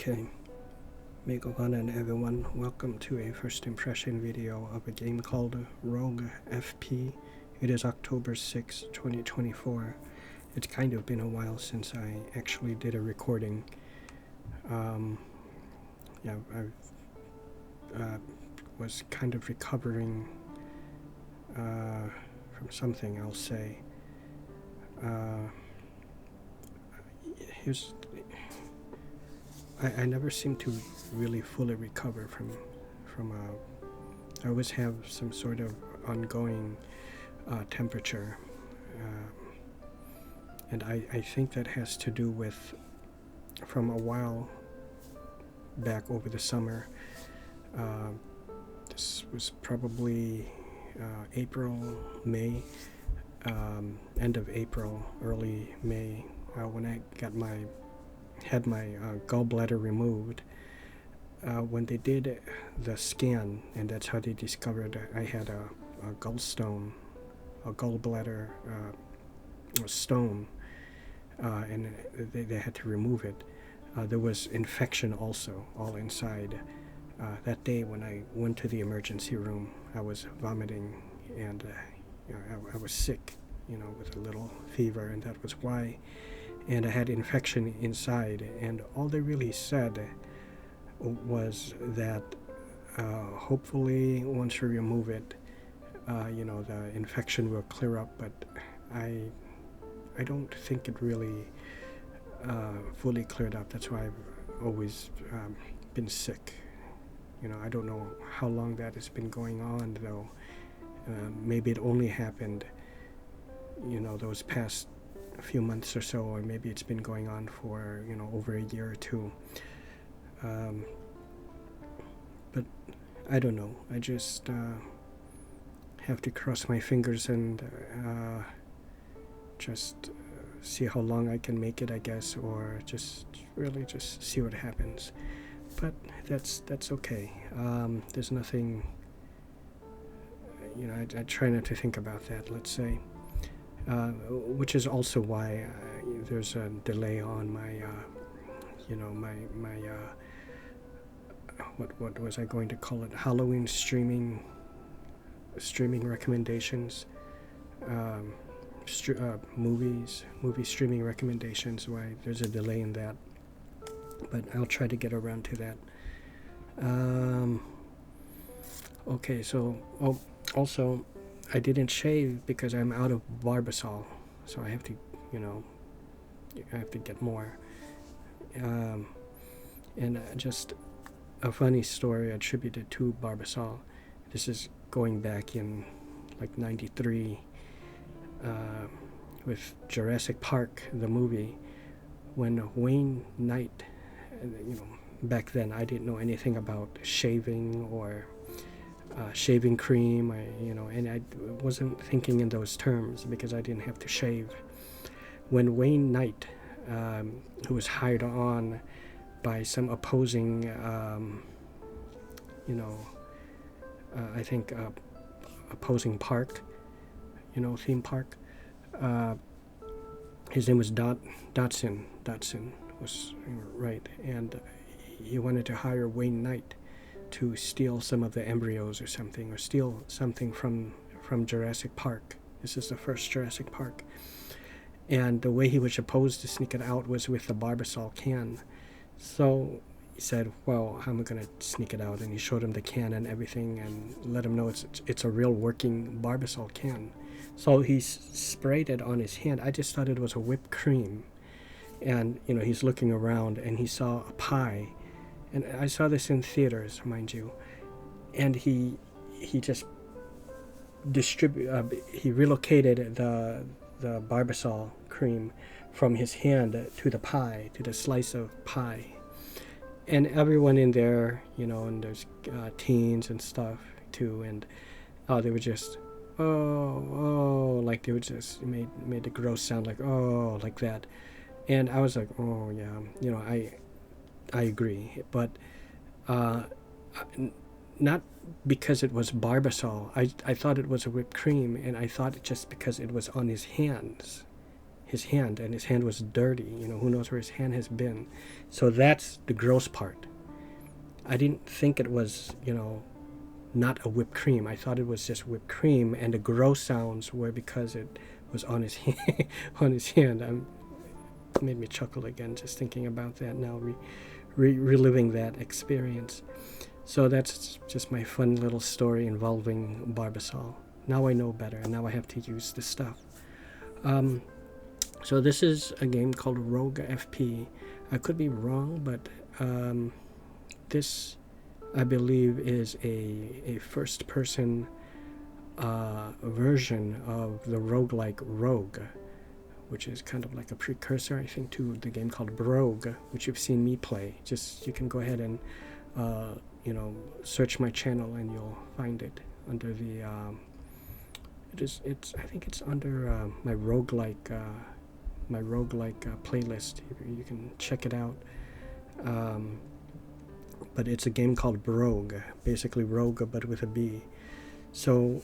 Okay, Megavan everyone, welcome to a first impression video of a game called Rogue FP. It is October 6, 2024. It's kind of been a while since I actually did a recording. I was kind of recovering from something, I'll say. I never seem to really fully recover from I always have some sort of ongoing temperature, and I think that has to do with, from a while back over the summer, this was probably April, May, end of April, early May, when I had my gallbladder removed. When they did the scan, and that's how they discovered I had a gallstone, a gallbladder stone, and they had to remove it. There was infection also all inside. That day when I went to the emergency room, I was vomiting, and I was sick, with a little fever, and that was why. And I had infection inside, and all they really said was that hopefully once you remove it, the infection will clear up, but I don't think it really fully cleared up. That's why I've always been sick. I don't know how long that has been going on, though. Maybe it only happened, those past a few months or so, or maybe it's been going on for over a year or two, but I don't know. I just have to cross my fingers and just see how long I can make it, I guess, or just see what happens. But that's okay. There's nothing, I try not to think about that, let's say. Which is also why there's a delay on my, what was I going to call it? Halloween streaming recommendations, movie streaming recommendations. Why there's a delay in that, but I'll try to get around to that. Okay, so also, I didn't shave because I'm out of Barbasol, so I have to, I have to get more. And just a funny story attributed to Barbasol. This is going back in like '93 with Jurassic Park, the movie, when Wayne Knight, back then I didn't know anything about shaving or shaving cream, and I wasn't thinking in those terms because I didn't have to shave. When Wayne Knight, who was hired on by some opposing, I think opposing park, theme park, his name was Dotson was right, and he wanted to hire Wayne Knight to steal some of the embryos or something, or steal something from Jurassic Park. This is the first Jurassic Park. And the way he was supposed to sneak it out was with the Barbasol can. So he said, well, how am I going to sneak it out? And he showed him the can and everything and let him know it's a real working Barbasol can. So he sprayed it on his hand. I just thought it was a whipped cream. And, he's looking around and he saw a pie. And I saw this in theaters, mind you, and he just he relocated the Barbasol cream from his hand to the pie, to the slice of pie, and everyone in there, and there's teens and stuff too, and they were just like they would just made the gross sound, like like that, and I was like, oh yeah, I agree, but not because it was Barbasol. I thought it was a whipped cream, and I thought it just because it was on his hands, his hand, and his hand was dirty. You know, who knows where his hand has been. So that's the gross part. I didn't think it was, you know, not a whipped cream. I thought it was just whipped cream, and the gross sounds were because it was on his hand. On his hand. It made me chuckle again just thinking about that now, reliving that experience. So that's just my fun little story involving Barbasol. Now I know better, and now I have to use this stuff. So this is a game called Rogue FP. I could be wrong, but this, I believe, is a first-person version of the roguelike Rogue, which is kind of like a precursor, I think, to the game called Brogue, which you've seen me play. Just, you can go ahead and, you know, search my channel and you'll find it under the, I think it's under my roguelike playlist. You can check it out. But it's a game called Brogue, basically Rogue but with a B. So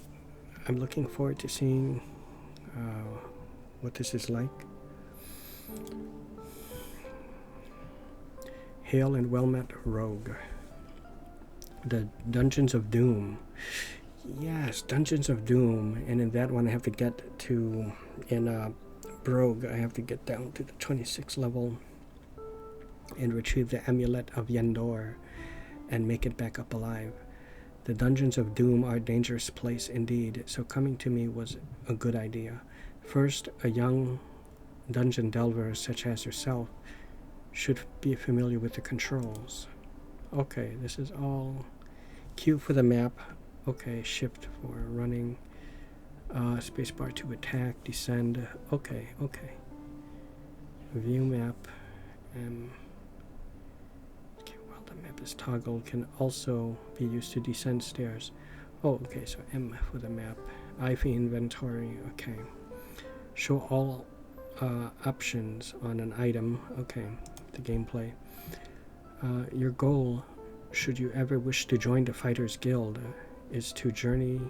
I'm looking forward to seeing what this is like. Hail and well met, Rogue. The Dungeons of Doom. Yes, Dungeons of Doom. And in that one I have to get to, in Brogue, I have to get down to the 26th level and retrieve the Amulet of Yendor and make it back up alive. The Dungeons of Doom are a dangerous place indeed, so coming to me was a good idea. First, a young dungeon delver such as yourself should be familiar with the controls. Okay, this is all Q for the map. Okay, shift for running. Spacebar to attack, descend. Okay. View map. While the map is toggled, can also be used to descend stairs. Oh, okay, so M for the map. I for inventory. Okay. Show all options on an item. Okay, the gameplay. Your goal, should you ever wish to join the Fighters Guild, is to journey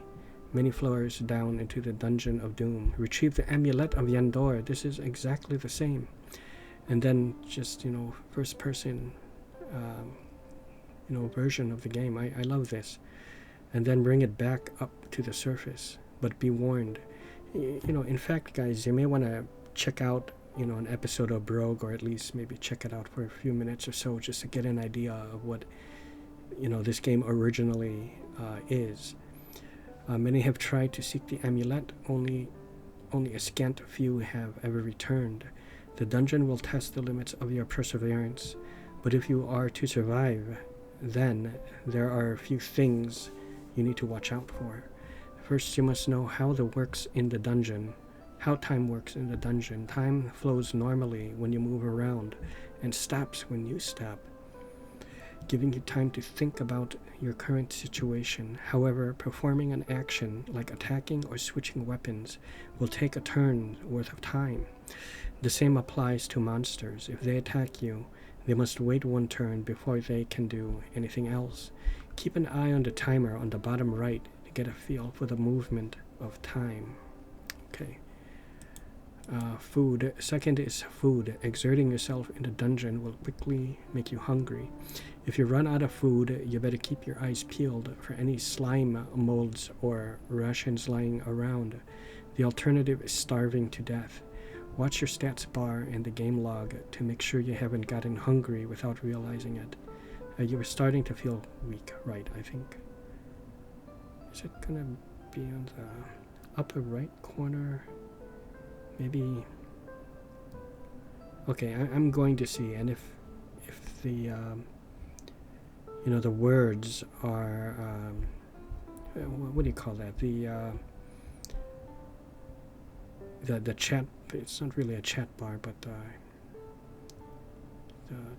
many floors down into the Dungeon of Doom. Retrieve the Amulet of Yendor. This is exactly the same. And then just, you know, first person, you know, version of the game. I love this. And then bring it back up to the surface. But be warned. You know, in fact, guys, you may want to check out, you know, an episode of Brogue, or at least maybe check it out for a few minutes or so just to get an idea of what, you know, this game originally is. Many have tried to seek the amulet, only a scant few have ever returned. The dungeon will test the limits of your perseverance, but if you are to survive, then there are a few things you need to watch out for. First, you must know how time works in the dungeon. Time flows normally when you move around and stops when you stop, giving you time to think about your current situation. However, performing an action like attacking or switching weapons will take a turn worth of time. The same applies to monsters. If they attack you, they must wait one turn before they can do anything else. Keep an eye on the timer on the bottom right to get a feel for the movement of time. Okay. Food. Second is food. Exerting yourself in the dungeon will quickly make you hungry. If you run out of food, you better keep your eyes peeled for any slime molds or rations lying around. The alternative is starving to death. Watch your stats bar and the game log to make sure you haven't gotten hungry without realizing it. You were starting to feel weak, right, I think. Is it gonna be on the upper right corner? Maybe. Okay, I'm going to see, and if the you know, the words are what do you call that? The chat. It's not really a chat bar, but the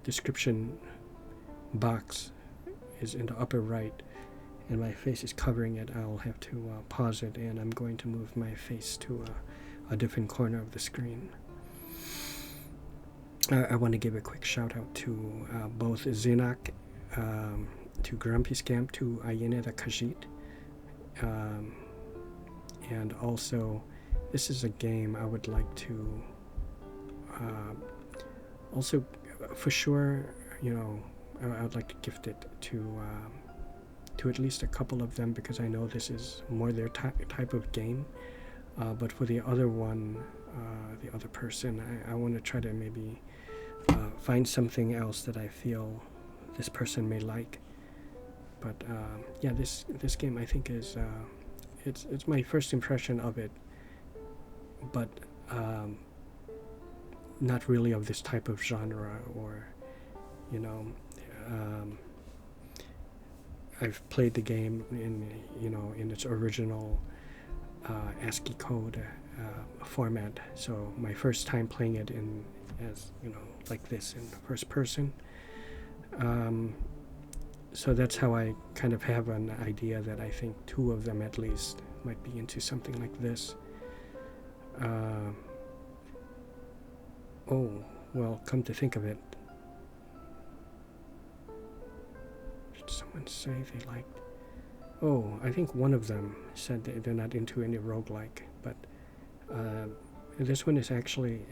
description box is in the upper right, and my face is covering it. I'll have to pause it, and I'm going to move my face to a different corner of the screen. I want to give a quick shout out to both Zinak, to Grumpy Scamp, to Ayene the Khajiit, and also this is a game I would like to Also, for sure, you know, I would like to gift it to at least a couple of them, because I know this is more their type of game. But for the other one, the other person, I want to try to maybe find something else that I feel this person may like. But yeah, this game I think is it's my first impression of it, but not really of this type of genre, or you know. I've played the game in its original ASCII code format, so my first time playing it as like this in first person. So that's how I kind of have an idea that I think two of them at least might be into something like this. Oh, well, come to think of it, did someone say they liked? Oh, I think one of them said that they're not into any roguelike, but this one is actually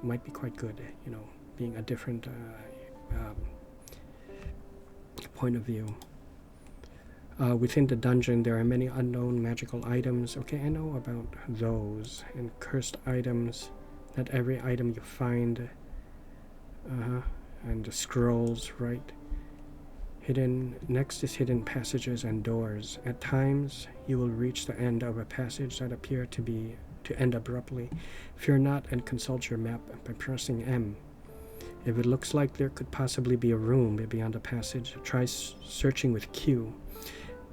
might be quite good, being a different point of view. Within the dungeon, there are many unknown magical items. Okay, I know about those. And cursed items. Not every item you find. And the scrolls, right? Next is hidden passages and doors. At times, you will reach the end of a passage that appear to end abruptly. Fear not and consult your map by pressing M. If it looks like there could possibly be a room beyond the passage, try searching with Q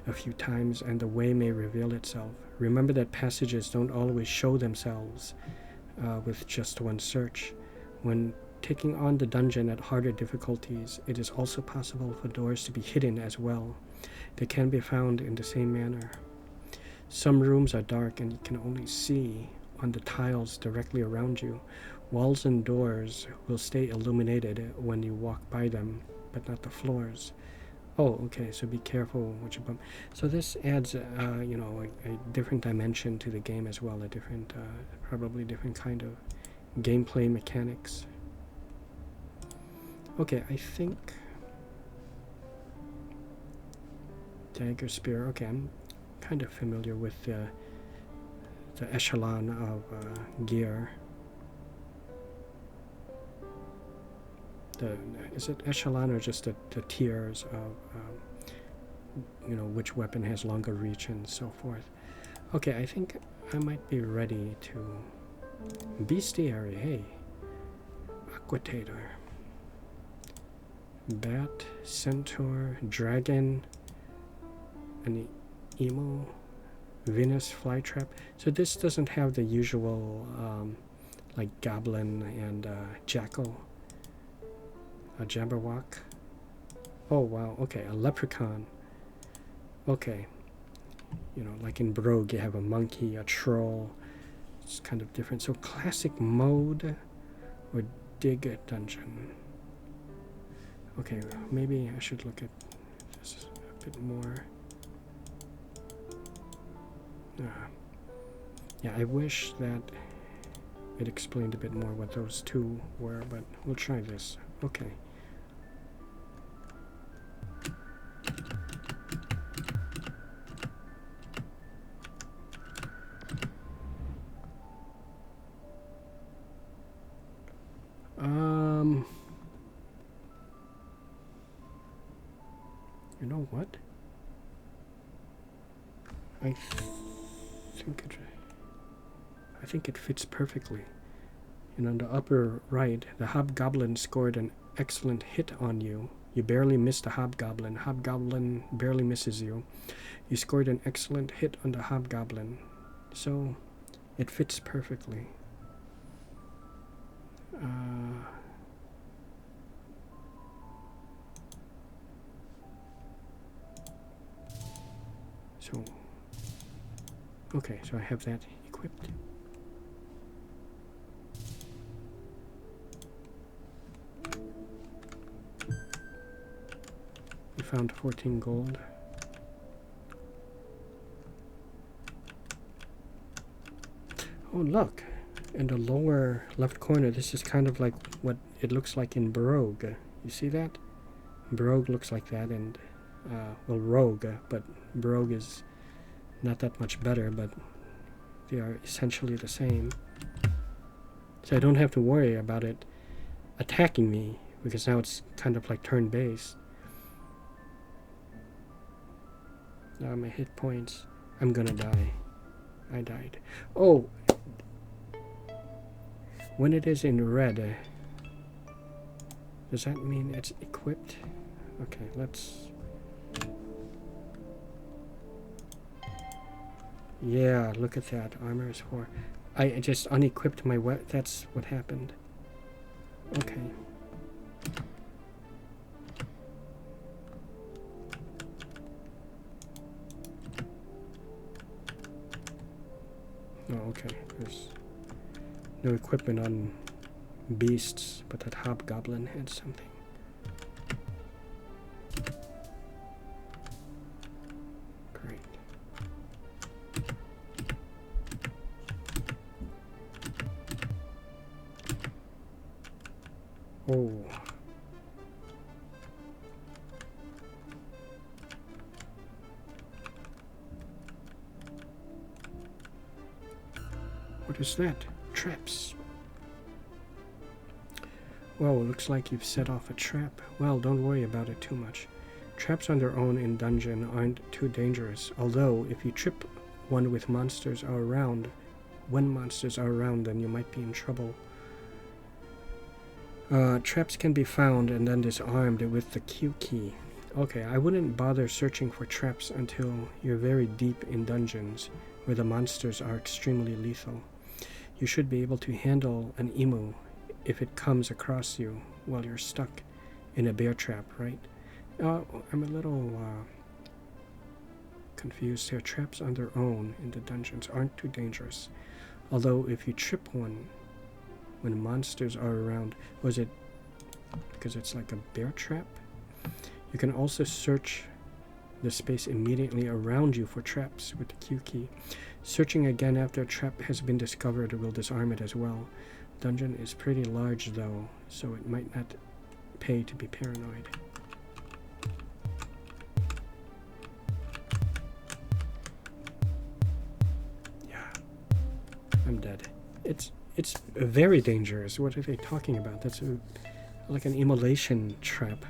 a few times and the way may reveal itself. Remember that passages don't always show themselves with just one search. When taking on the dungeon at harder difficulties, it is also possible for doors to be hidden as well. They can be found in the same manner. Some rooms are dark and you can only see on the tiles directly around you. Walls and doors will stay illuminated when you walk by them, but not the floors. Oh, okay, so be careful what you bump. So this adds, a different dimension to the game as well, a different, probably different kind of gameplay mechanics. Okay, I think dagger spear. Okay, I'm kind of familiar with the echelon of gear. Is it echelon or just the tiers of which weapon has longer reach and so forth? Okay, I think I might be ready to bestiary. Hey, aquitator, bat, centaur, dragon, an emo, Venus flytrap. So this doesn't have the usual like goblin and jackal. A jabberwock. Oh wow, okay, a leprechaun. Okay, like in Brogue you have a monkey, a troll. It's kind of different. So classic mode or dig a dungeon. Okay, maybe I should look at this a bit more. Yeah, I wish that it explained a bit more what those two were, but we'll try this. Okay. You know what? I think it fits perfectly. In the upper right, the hobgoblin scored an excellent hit on you. You barely missed the hobgoblin. Hobgoblin barely misses you. You scored an excellent hit on the hobgoblin. So, it fits perfectly. Okay, so I have that equipped. We found 14 gold. Oh look, in the lower left corner, this is kind of like what it looks like in Brogue. You see that? Brogue looks like that, and well, Rogue, but Brogue is not that much better, but they are essentially the same. So I don't have to worry about it attacking me, because now it's kind of like turn-based. Now my hit points. I'm gonna die. I died. Oh! When it is in red, does that mean it's equipped? Okay, let's... Yeah, look at that. Armor is 4. I just unequipped my weapon. That's what happened. Okay. Oh, okay. There's no equipment on beasts, but that hobgoblin had something. Great. Oh. What is that? Traps. Whoa, looks like you've set off a trap. Well, don't worry about it too much. Traps on their own in dungeon aren't too dangerous, although if you trip one with monsters are around, when monsters are around, then you might be in trouble. Traps can be found and then disarmed with the Q key. Okay, I wouldn't bother searching for traps until you're very deep in dungeons, where the monsters are extremely lethal. You should be able to handle an emu if it comes across you while you're stuck in a bear trap, right? I'm a little confused here. Traps on their own in the dungeons aren't too dangerous, although if you trip one when monsters are around, was it because it's like a bear trap? You can also search the space immediately around you for traps with the Q key. Searching again after a trap has been discovered will disarm it as well. Dungeon is pretty large though, so it might not pay to be paranoid. Yeah, I'm dead. It's very dangerous. What are they talking about? That's like an immolation trap.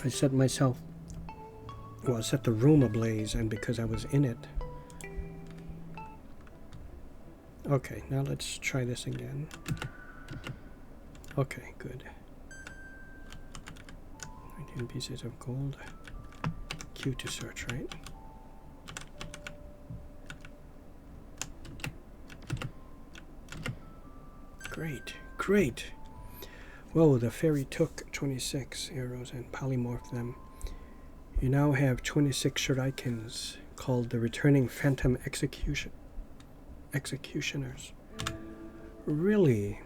I set myself, well, I set the room ablaze, and because I was in it. Okay, now let's try this again. Okay, good. 19 pieces of gold. Q to search, right? Great, great. Whoa, the fairy took 26 arrows and polymorphed them. You now have 26 shurikens called the returning phantom executioners. Really?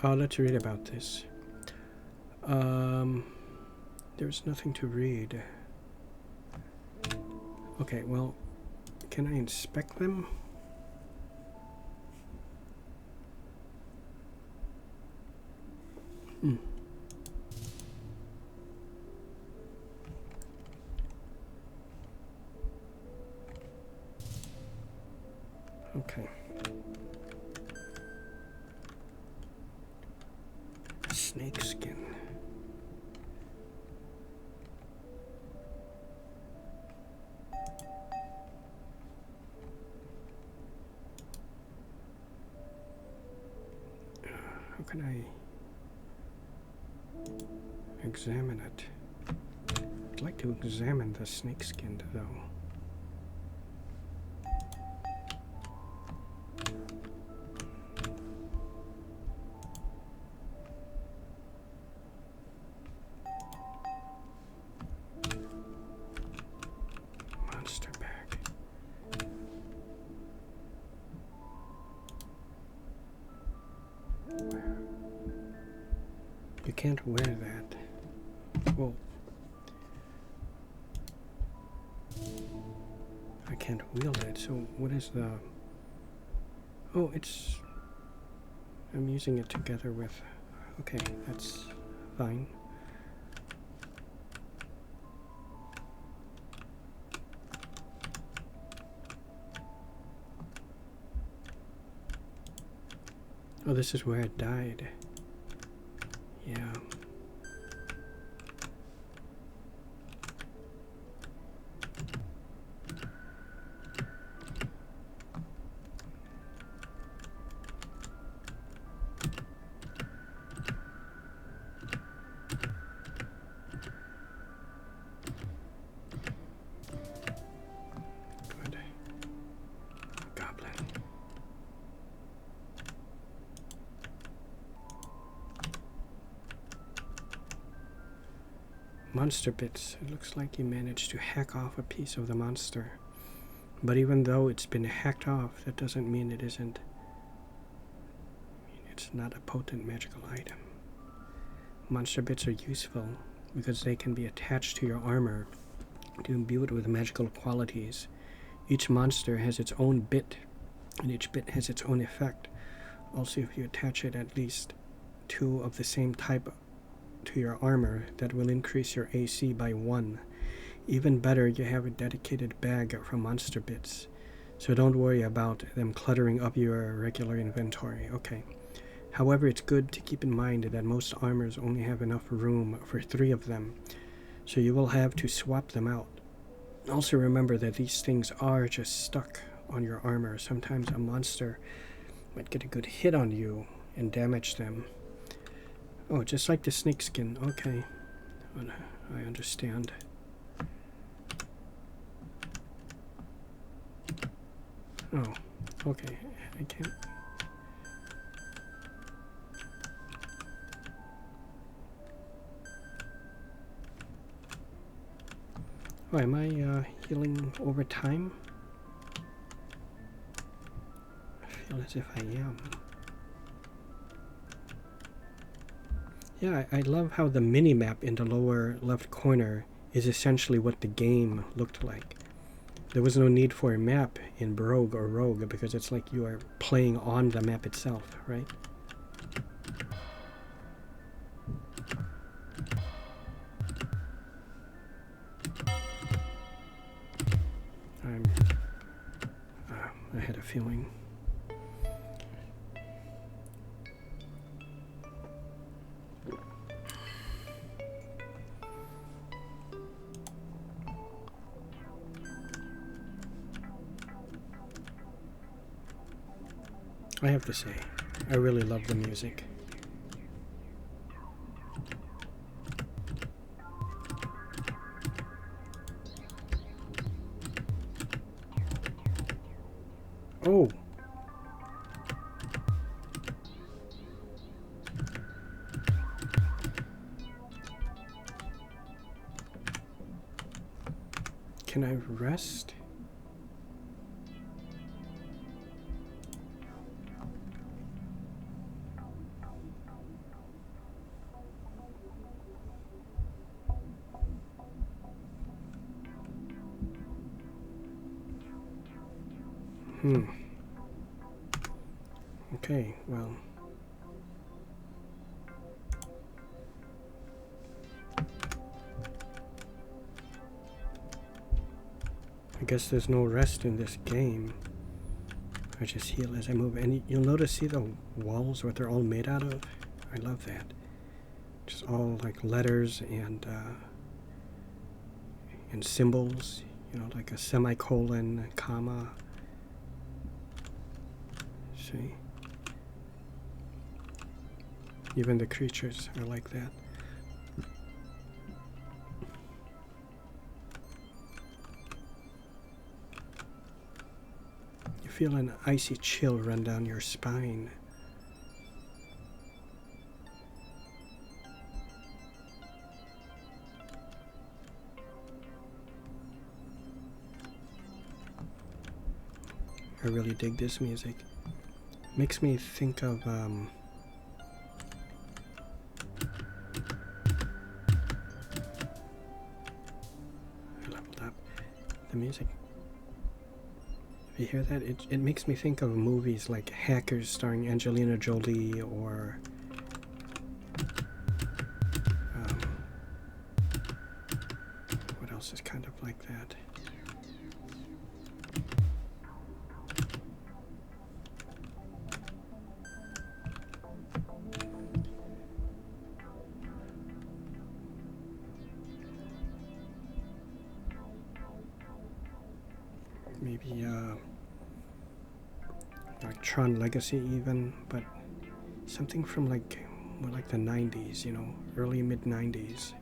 Oh, let's read about this. There's nothing to read. Okay, well, can I inspect them? Okay. Snake skin. How can I examine it? I'd like to examine the snake skin though. Monster bag. You can't wear that. Whoa. I can't wield it, so what is the... Oh, it's... I'm using it together with... Okay, that's fine. Oh, this is where it died. Yeah. Good. Goblin. Monster bits. It looks like you managed to hack off a piece of the monster. But even though it's been hacked off, that doesn't mean it isn't. It's not a potent magical item. Monster bits are useful because they can be attached to your armor to imbue it with magical qualities. Each monster has its own bit, and each bit has its own effect. Also, if you attach it at least 2 of the same type to your armor, that will increase your AC by 1. Even better, you have a dedicated bag for monster bits, so don't worry about them cluttering up your regular inventory. Okay. However, it's good to keep in mind that most armors only have enough room for 3 of them, so you will have to swap them out. Also remember that these things are just stuck on your armor. Sometimes a monster might get a good hit on you and damage them. Oh, just like the snake skin. Okay, I understand. Oh, okay, I can't... Oh, am I healing over time? I feel as if I am. Yeah, I love how the mini-map in the lower left corner is essentially what the game looked like. There was no need for a map in Brogue or Rogue because it's like you are playing on the map itself, right? I had a feeling. I have to say, I really love the music. Oh! Can I rest? Okay, well. I guess there's no rest in this game. I just heal as I move. And you'll notice, see the walls, what they're all made out of? I love that. Just all like letters and symbols, you know, like a semicolon, a comma. See? Even the creatures are like that. You feel an icy chill run down your spine. I really dig this music. Makes me think of The music. If you hear that, it makes me think of movies like Hackers starring Angelina Jolie, or what else is kind of like that? Maybe like Tron Legacy even, but something from like more like the 90s, you know, early mid 90s.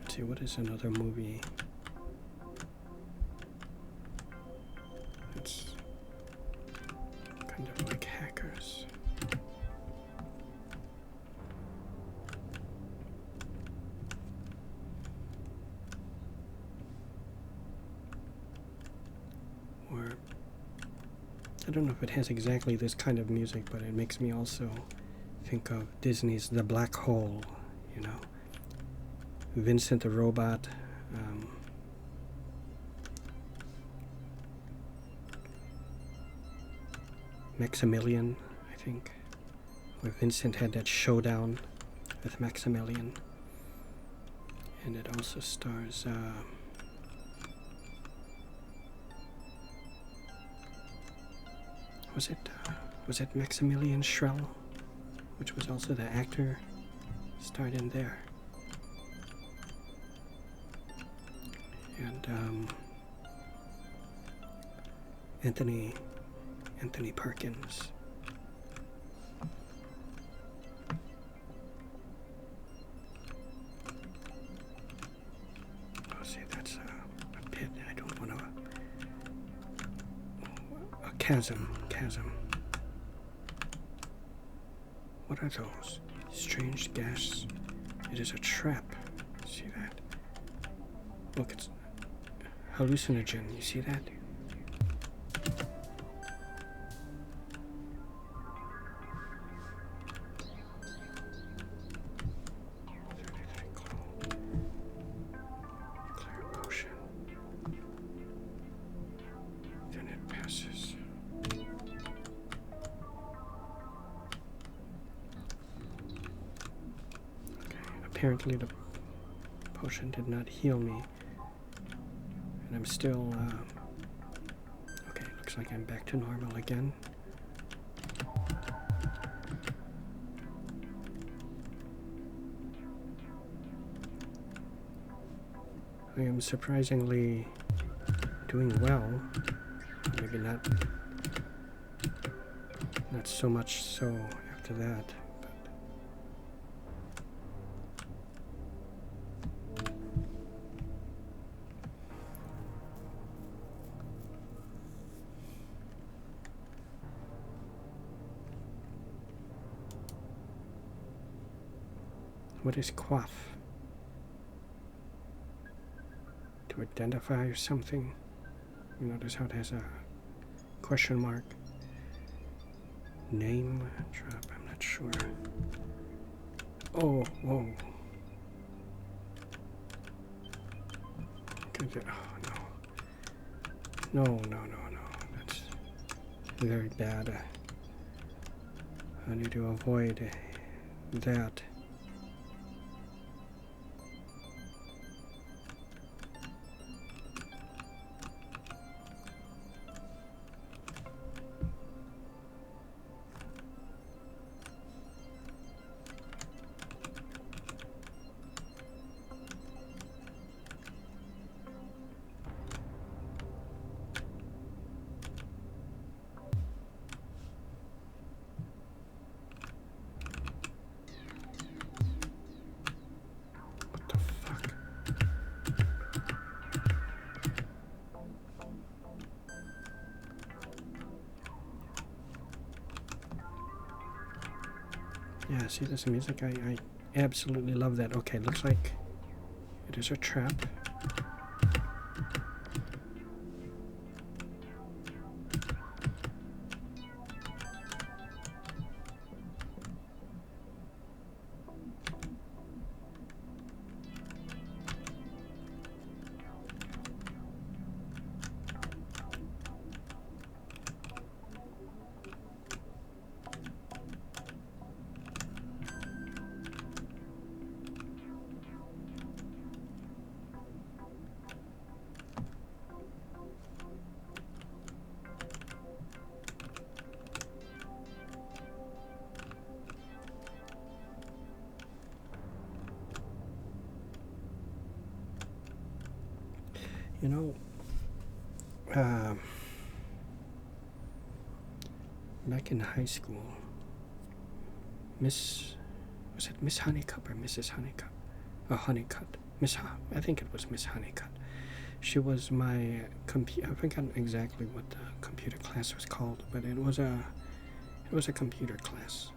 See, what is another movie? It's kind of like Hackers. Or I don't know if it has exactly this kind of music, but it makes me also think of Disney's The Black Hole, you know. Vincent the Robot, Maximilian, I think, where Vincent had that showdown with Maximilian. And it also stars was it Maximilian Schell, which was also the actor, starred in there. And Anthony Perkins. Oh, see, that's a pit. I don't want to. A chasm. What are those? Strange gas. It is a trap. See that? Look, it's hallucinogen. You see that? Clear potion. Then it passes. Okay, apparently the potion did not heal me. And I'm still, okay, looks like I'm back to normal again. I am surprisingly doing well. Maybe not so much so after that. What is quaff? To identify something. You notice how it has a question mark. Name drop, I'm not sure. Oh, whoa. Oh, no. No. That's very bad. I need to avoid that. Yeah, see this music? I absolutely love that. Okay, looks like it is a trap. You know, back in high school, was it Miss Honeycutt or Mrs. Honeycutt? Honeycutt. I think it was Miss Honeycutt. She was my I forgot exactly what the computer class was called, but it was a computer class.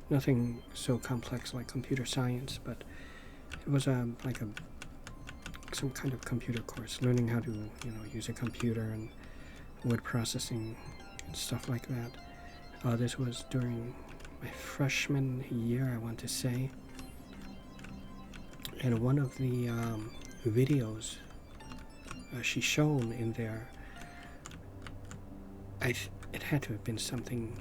Nothing so complex like computer science, but it was like some kind of computer course, learning how to use a computer and word processing and stuff like that. This was during my freshman year, I want to say, and one of the videos she shown in there, it had to have been something,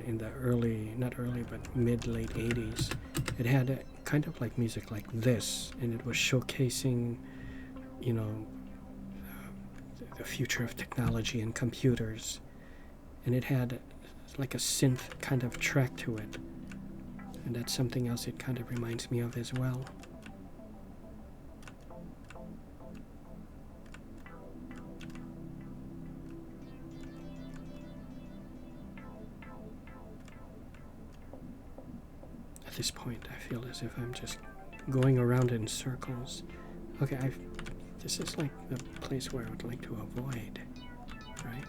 in the early, not early, but mid-late 80s. It had a kind of like music like this, and it was showcasing, the future of technology and computers, and it had like a synth kind of track to it, and that's something else it kind of reminds me of as well. At this point, I feel as if I'm just going around in circles. Okay, this is like the place where I would like to avoid, right?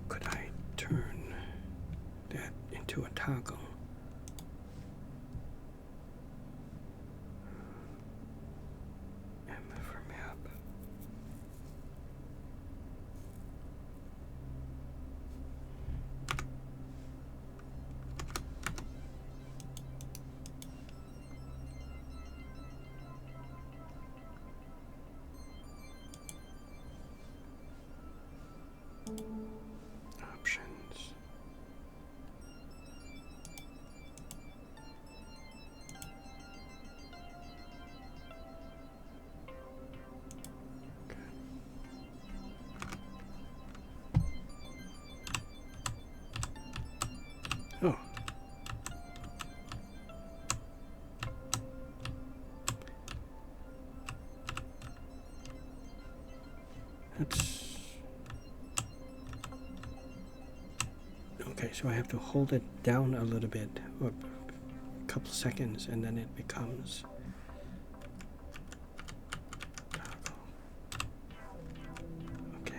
Could I turn that into a toggle? M for map. Options. Okay. Oh. That's okay, so I have to hold it down a little bit, or a couple seconds, and then it becomes toggle. Okay.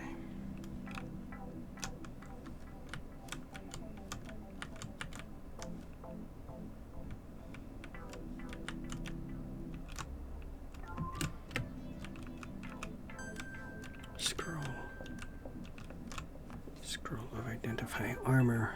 Scroll of identify armor.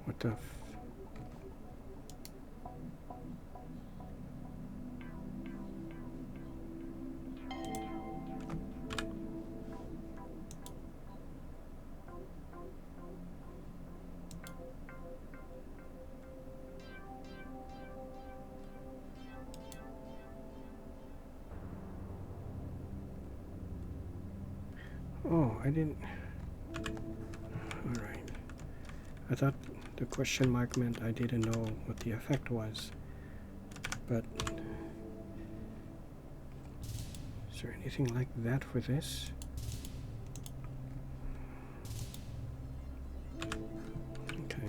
What the I didn't. Alright. I thought the question mark meant I didn't know what the effect was. But is there anything like that for this? Okay.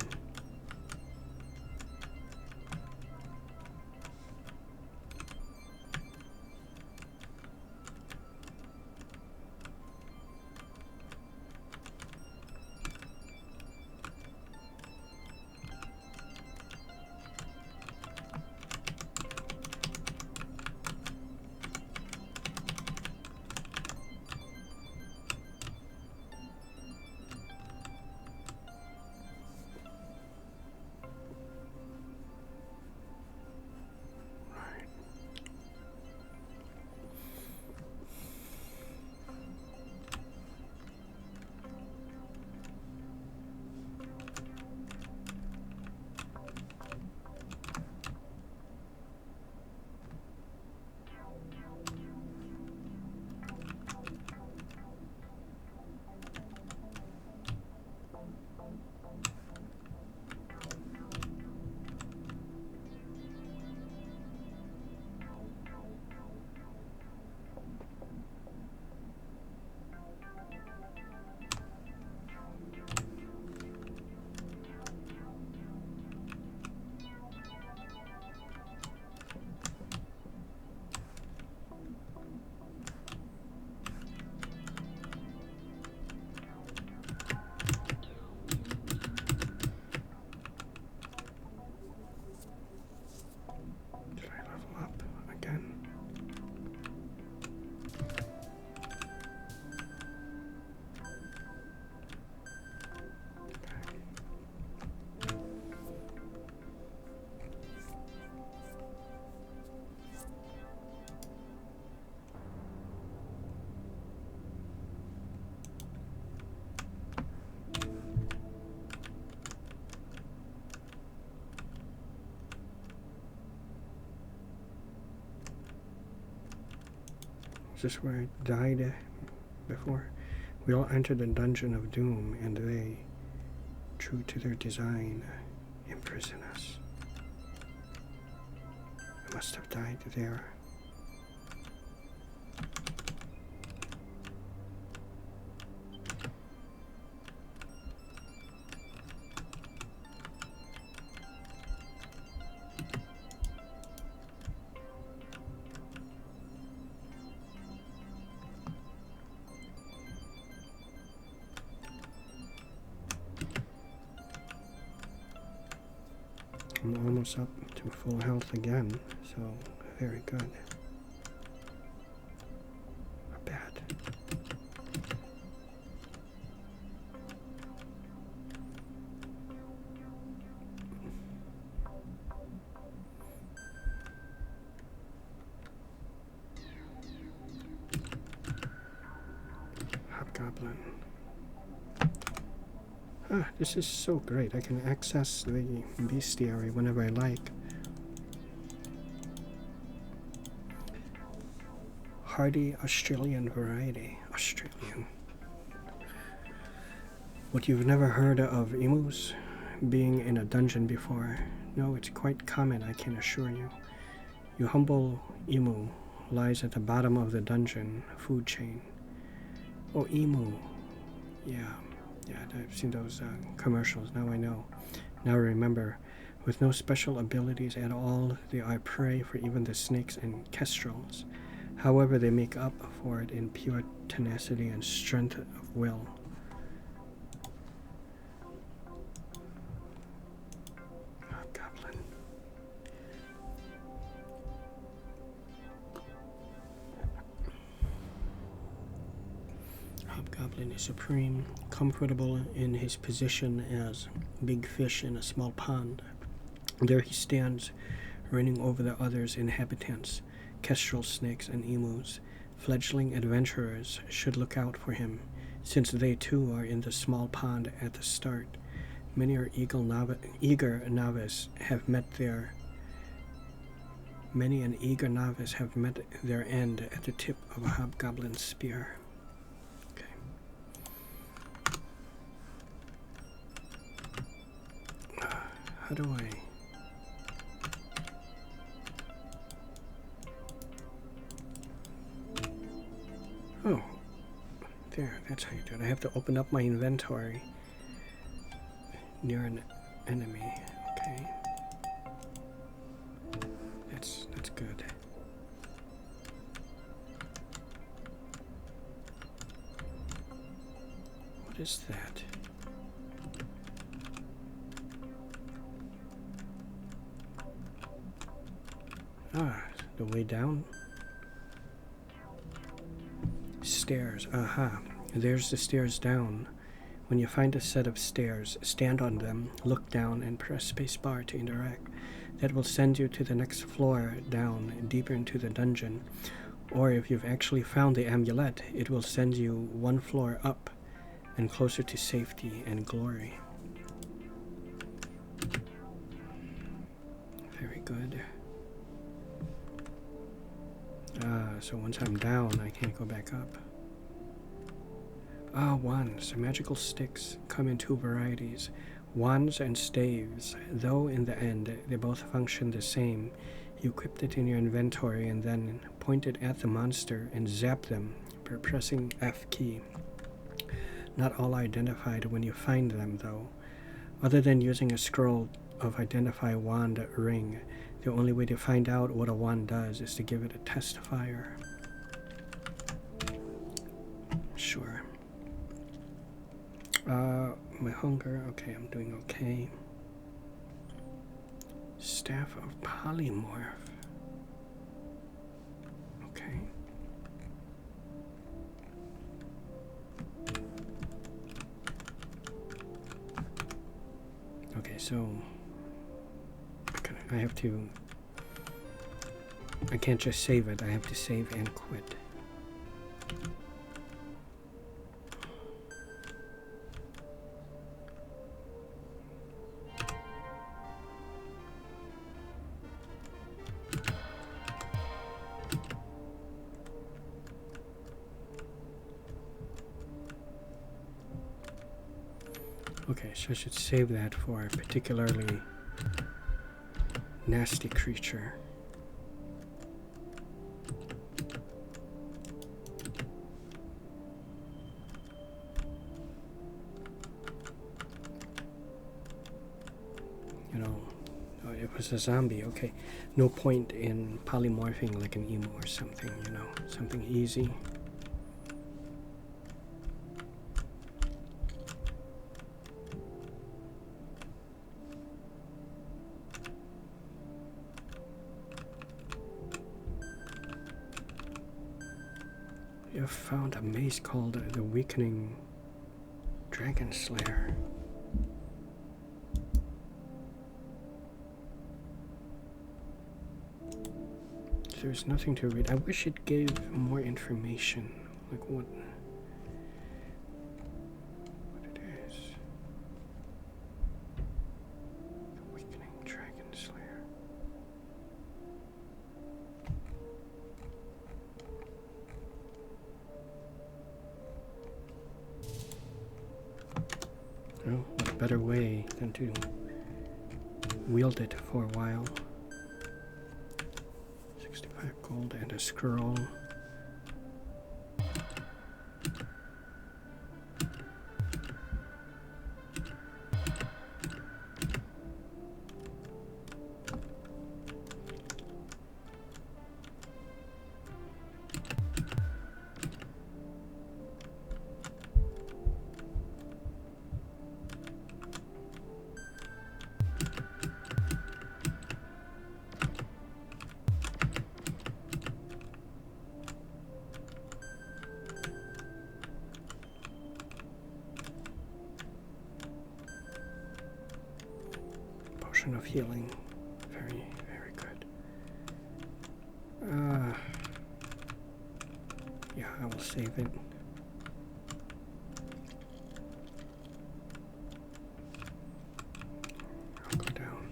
Is this where I died before? We all entered the dungeon of doom, and they, true to their design, imprison us. I must have died there. I'm almost up to full health again, so very good. Not bad. Hobgoblin. Ah, this is so great. I can access the bestiary whenever I like. Hardy Australian variety. Australian. What you've never heard of emus being in a dungeon before? No, it's quite common, I can assure you. Your humble emu lies at the bottom of the dungeon food chain. Oh, emu. Yeah. Yeah, I've seen those commercials. Now I know. Now I remember. With no special abilities at all, they are prey for even the snakes and kestrels. However, they make up for it in pure tenacity and strength of will. Hobgoblin. Hobgoblin is supreme, comfortable in his position as big fish in a small pond. There he stands, reigning over the others inhabitants, kestrel snakes and emus. Fledgling adventurers should look out for him, since they too are in the small pond at the start. Many an eager novice have met their end at the tip of a hobgoblin spear. Okay. How do I... Oh, there, that's how you do it. I have to open up my inventory near an enemy. Okay. That's good. What is that? Ah, the way down? Stairs. Aha. There's the stairs down. When you find a set of stairs, stand on them, look down, and press spacebar to interact. That will send you to the next floor down, deeper into the dungeon. Or if you've actually found the amulet, it will send you one floor up and closer to safety and glory. Very good. So once I'm down, I can't go back up. Wands. Magical sticks come in two varieties, wands and staves. Though in the end, they both function the same. You equip it in your inventory and then point it at the monster and zap them by pressing F key. Not all are identified when you find them, though. Other than using a scroll of Identify Wand Ring, the only way to find out what a wand does is to give it a test fire. Sure. My hunger, okay, I'm doing okay. Staff of Polymorph. Okay. Okay, so I have to, I can't just save it, I have to save and quit. Okay, so I should save that for a particularly nasty creature. You know, it was a zombie, okay. No point in polymorphing like an emo or something, you know, something easy. You found a mace called the Weakening Dragon Slayer. There's nothing to read. I wish it gave more information, like what it is. The Weakening Dragon Slayer. Well, what a better way than to wield it for a while. 65 gold and a scroll. Of healing. Very, very good. Yeah, I will save it. I'll go down.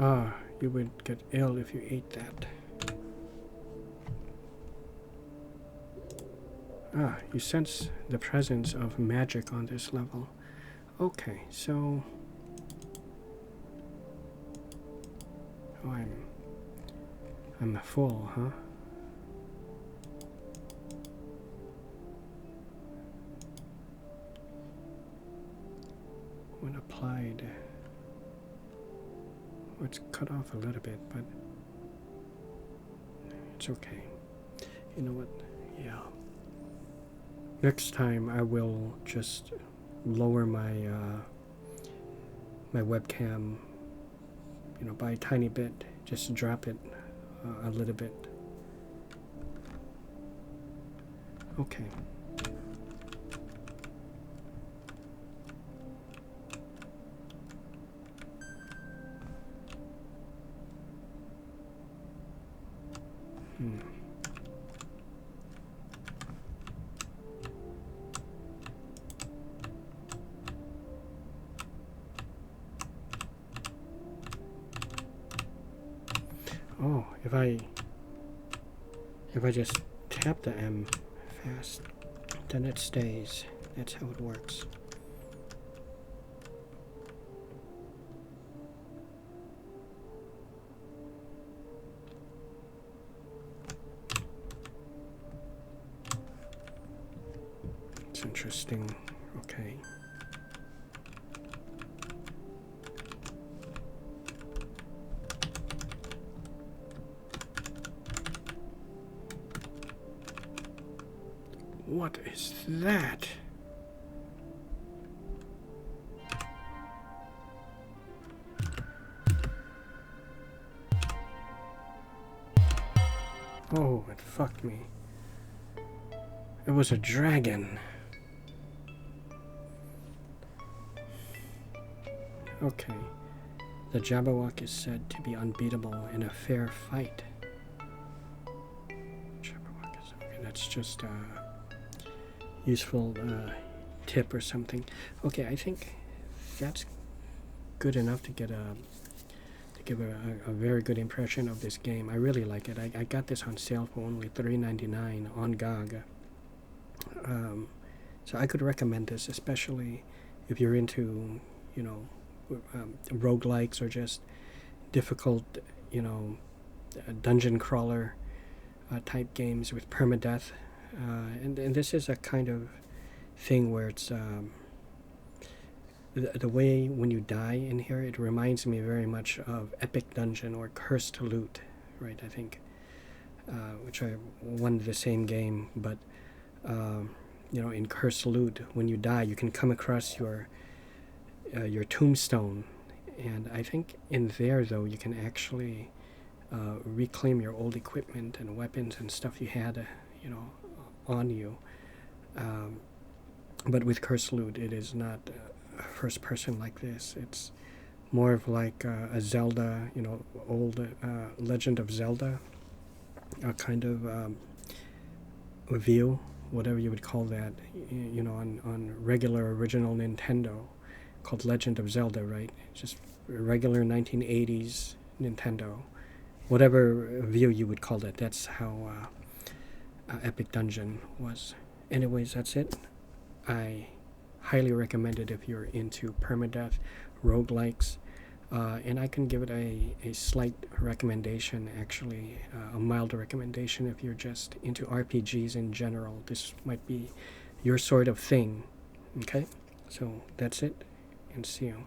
Ah, you would get ill if you ate that. Ah, you sense the presence of magic on this level. Okay, so... Oh, I'm full, huh? When applied... Oh, it's cut off a little bit, but... It's okay. You know what? Yeah. Next time I will just lower my my webcam, you know, by a tiny bit. Just drop it a little bit. Okay. Oh, if I just tap the M fast, then it stays. That's how it works. It's interesting. Okay. What is that? Oh, it fucked me. It was a dragon. Okay. The Jabberwock is said to be unbeatable in a fair fight. Jabberwock is... Okay, that's just useful tip or something. Okay, I think that's good enough to get to give a very good impression of this game. I really like it. I got this on sale for only $3.99 on GOG. So I could recommend this, especially if you're into, you know, roguelikes or just difficult, you know, dungeon crawler type games with permadeath. And this is a kind of thing where it's the way when you die in here, it reminds me very much of Epic Dungeon or Cursed Loot, right? I think, which are one of the same game, but you know, in Cursed Loot, when you die, you can come across your tombstone, and I think in there though you can actually reclaim your old equipment and weapons and stuff you had, you know, on you. But with Cursed Loot, it is not first person like this. It's more of like a Zelda, you know, old Legend of Zelda kind of view, whatever you would call that, you know, on regular original Nintendo, called Legend of Zelda, right? Just regular 1980s Nintendo, whatever view you would call it. That's how Epic Dungeon was. Anyways, that's it. I highly recommend it if you're into permadeath, roguelikes, and I can give it a slight recommendation, actually, a mild recommendation if you're just into RPGs in general. This might be your sort of thing. Okay? So that's it, and see you.